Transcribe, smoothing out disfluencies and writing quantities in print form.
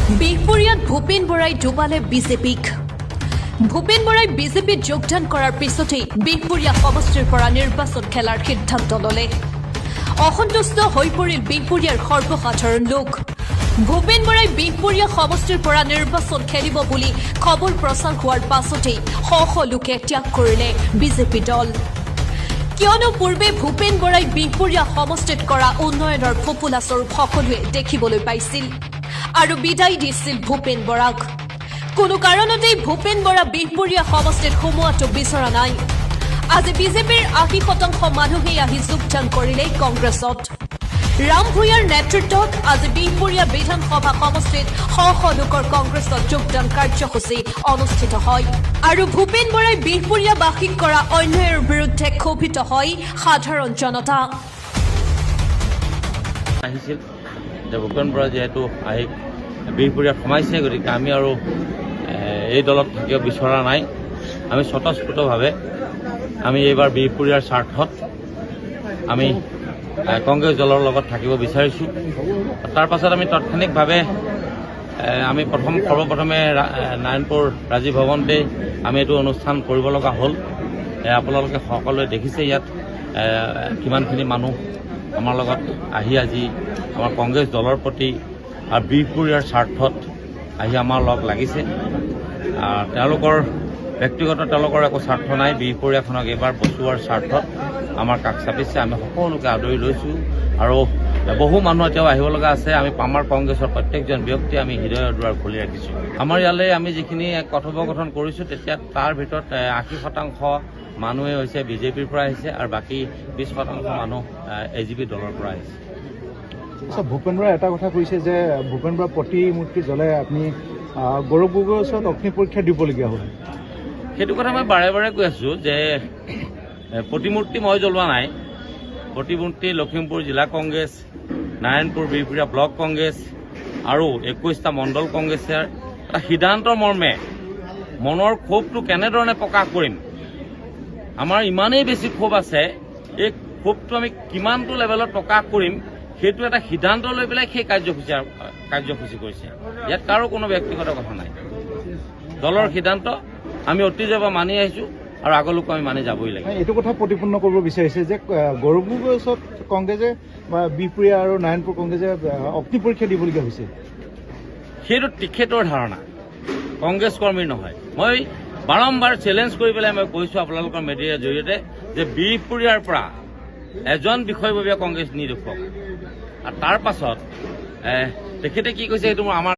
বিহপুৰীয়াত ভূপেন বৰাই ডুবালে বিজেপিক। ভূপেন বৰাই বিজেপিত যোগদান কৰাৰ পিছতেই বিহপুৰীয়া সমষ্টিৰ পৰা নিৰ্বাচন খেলাৰ সিদ্ধান্ত ললে। অসন্তুষ্ট হৈ পৰিল বিহপুৰীয়াৰ সৰ্বসাধাৰণ লোক। ভূপেন বৰাই বিহপুৰীয়া সমষ্টিৰ পৰা নিৰ্বাচন খেলিব বুলি খবৰ প্ৰচাৰ হোৱাৰ পাছতেই শ শ লোকে ত্যাগ কৰিলে বিজেপি দল। কিয়নো পূৰ্বে ভূপেন বৰাই বিহপুৰীয়া সমষ্টিত কৰা উন্নয়নৰ ফোপোলা স্বৰূপ সকলোৱে দেখিবলৈ পাইছিল আৰু বিদায় দিছিল ভূপেন বৰাক। কোনো কাৰণতেই ভূপেন বৰা বিহপুৰীয়া সমষ্টিত সোমোৱাটো বিচৰা নাই। আজি বিজেপিৰ ৮০% মানুহেই আহি যোগদান কৰিলে কংগ্ৰেছত। ৰাম ভূঞাৰ নেতৃত্বত আজি বিহপুৰীয়া বিধানসভা সমষ্টিত শ শ লোকৰ কংগ্ৰেছত যোগদান কাৰ্যসূচী অনুষ্ঠিত হয় আৰু ভূপেন বৰাই বিহপুৰীয়াবাসীক কৰা অন্যায়ৰ বিৰুদ্ধে ক্ষোভিত হয় সাধাৰণ জনতা। আহিছিল যে ভূপেন বৰা যিহেতু আহি বিহপুৰীয়াত সোমাইছে, গতিকে আমি আৰু এই দলত থাকিব বিচৰা নাই। আমি স্বতঃস্ফূৰ্তভাৱে আমি এইবাৰ বিহপুৰীয়াৰ স্বাৰ্থত আমি কংগ্ৰেছ দলৰ লগত থাকিব বিচাৰিছোঁ। তাৰ পাছত আমি তাৎক্ষণিকভাৱে আমি সৰ্বপ্ৰথমে নাৰায়ণপুৰ ৰাজীৱ ভৱনতে আমি এইটো অনুষ্ঠান কৰিব লগা হ'ল। আপোনালোকে সকলোৱে দেখিছে ইয়াত কিমানখিনি মানুহ আমাৰ লগত আহি আজি আমাৰ কংগ্ৰেছ দলৰ প্ৰতি আৰু বিহপুৰীয়াৰ স্বাৰ্থত আহি আমাৰ লগ লাগিছে। তেওঁলোকৰ ব্যক্তিগত তেওঁলোকৰ একো স্বাৰ্থ নাই, বিহপুৰীয়াখনক এইবাৰ বচোৱাৰ স্বাৰ্থত আমাৰ কাষ চাপিছে। আমি সকলোকে আদৰি লৈছোঁ আৰু বহু মানুহ এতিয়াও আহিব লগা আছে। আমি আমাৰ কংগ্ৰেছৰ প্ৰত্যেকজন ব্যক্তি আমি হৃদয়ৰ দুৱাৰ খুলি ৰাখিছোঁ। আমাৰ ইয়ালৈ আমি যিখিনি কথোপকথন কৰিছোঁ তেতিয়া তাৰ ভিতৰত ৮০% মানুহে হৈছে বিজেপিৰ পৰা আহিছে আৰু বাকী ২০% মানুহ এজিপি দলৰ পৰা আহিছে। ভূপেন বৰাই এটা কথা কৈছে যে ভূপেন বৰা প্ৰতিমূৰ্তি জ্বলাই আপুনি গৌৰৱ গগৈৰ ওচৰত অগ্নি পৰীক্ষা দিবলগীয়া হ'ল। সেইটো কথা মই বাৰে বাৰে কৈ আছোঁ যে প্ৰতিমূৰ্তি মই জ্বলোৱা নাই। প্ৰতিমূৰ্তি লখিমপুৰ জিলা কংগ্ৰেছ, নাৰায়ণপুৰ বিহপুৰীয়া ব্লক কংগ্ৰেছ আৰু ২১টা মণ্ডল কংগ্ৰেছৰ এটা সিদ্ধান্তৰ মৰ্মে মনৰ ক্ষোভটো কেনেধৰণে প্ৰকাশ কৰিম, আমাৰ ইমানেই বেছি ক্ষোভ আছে, এই ক্ষোভটো আমি কিমানটো লেভেলত প্ৰকাশ কৰিম সেইটো এটা সিদ্ধান্ত লৈ পেলাই সেই কাৰ্যসূচী কৰিছে। ইয়াত কাৰো কোনো ব্যক্তিগত কথা নাই। দলৰ সিদ্ধান্ত আমি অতীজৰ পৰা মানি আহিছোঁ আৰু আগলৈকো আমি মানি যাবই লাগিব। এইটো কথা প্ৰতিপূৰ্ণ কৰিব বিচাৰিছে যে গৌৰৱ গগৈৰ ওচৰত কংগ্ৰেছে বা বিহপুৰীয়া আৰু নাৰায়ণপুৰ কংগ্ৰেছে অগ্নি পৰীক্ষা দিবলগীয়া হৈছে। সেইটো তেখেতৰ ধাৰণা, কংগ্ৰেছ কৰ্মীৰ নহয়। মই বাৰম্বাৰ চেলেঞ্জ কৰি পেলাই মই কৈছোঁ আপোনালোকৰ মিডিয়াৰ জৰিয়তে যে বিহপুৰীয়াৰ পৰা এজন বিষয়ববীয়া কংগ্ৰেছ নি দেখুৱাওক। আৰু তাৰ পাছত তেখেতে কি কৈছে সেইটো আমাৰ